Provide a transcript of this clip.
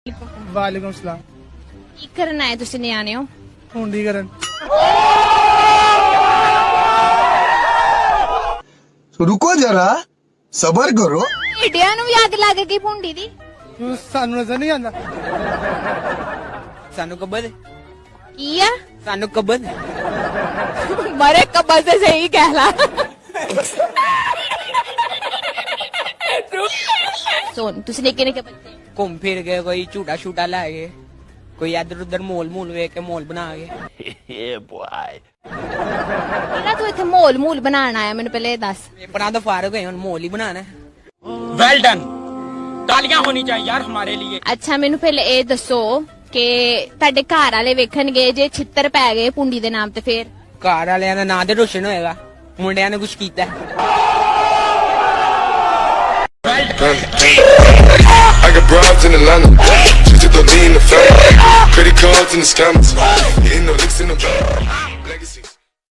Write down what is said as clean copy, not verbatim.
ਵਾਲੇਕੁਮ ਸਲਾਮ। ਕੀ ਕਰਨ ਆਏ ਤੁਸੀਂ ਨਿਆਣੇ ਹੋ? ਹੁੰਡੀ ਕਰਨ। रुको जरा सबर करो। ਢਿੱਡਿਆਂ ਨੂੰ ਵੀ ਅੱਗ ਲੱਗ ਗਈ ਭੁੰਡੀ ਦੀ। ਤੂੰ ਸਾਨੂੰ ਨਜ਼ਰ ਨਹੀਂ ਆਉਂਦਾ। ਸਾਨੂੰ ਕਬਦ ਕੀ ਆ? ਸਾਨੂੰ ਕਬਦ ਮਰੇ ਕਬਲ ਤੇ ਸਹੀ ਕਹਿ ਲਾ। ਸੋਨ ਤੁਸੀਂ ਨਿੱਕੇ ਨਿੱਕੇ ਬੱਚੇ ਘੁੰਮ ਫਿਰ ਗਏ, ਕੋਈ ਝੂਟਾ ਛੂਟਾ ਲੈ ਗਏ, ਕੋਈ ਇੱਧਰ ਉੱਧਰ ਮੋਲ ਵੇਖ ਕੇ ਮੋਲ ਬਣਾ ਗਏ। ਨਾ ਤੂੰ ਇੱਥੇ ਮੋਲ ਬਣਾਉਣ ਆਇਆ, ਮੈਨੂੰ ਪਹਿਲੇ ਇਹ ਦੱਸ। ਪੇਪਰਾਂ ਤੋਂ ਫਾਰਗ ਹੋਏ, ਹੁਣ ਮੋਲ ਹੀ ਬਣਾਣਾ। वेल डन, तालियां होनी चाहिए यार हमारे लिए। ਅੱਛਾ ਮੈਨੂੰ ਪਹਿਲੇ ਇਹ ਦੱਸੋ ਕਿ ਤੁਹਾਡੇ ਘਰ ਵਾਲੇ ਵੇਖਣਗੇ ਜੇ ਛਿੱਤਰ ਪੈ ਗਏ ਪੁੰਡੀ ਦੇ ਨਾਮ ਤੇ ਫੇਰ? ਘਰ ਵਾਲਿਆਂ ਦਾ ਨਾਂ ਤੇ ਰੋਸ਼ਨ ਹੋਏਗਾ, ਮੁੰਡਿਆਂ ਨੇ ਕੁਛ ਕੀਤਾ। I got broads in Atlanta, just to lean the family. Credit cards and the scammers, hitting the licks in the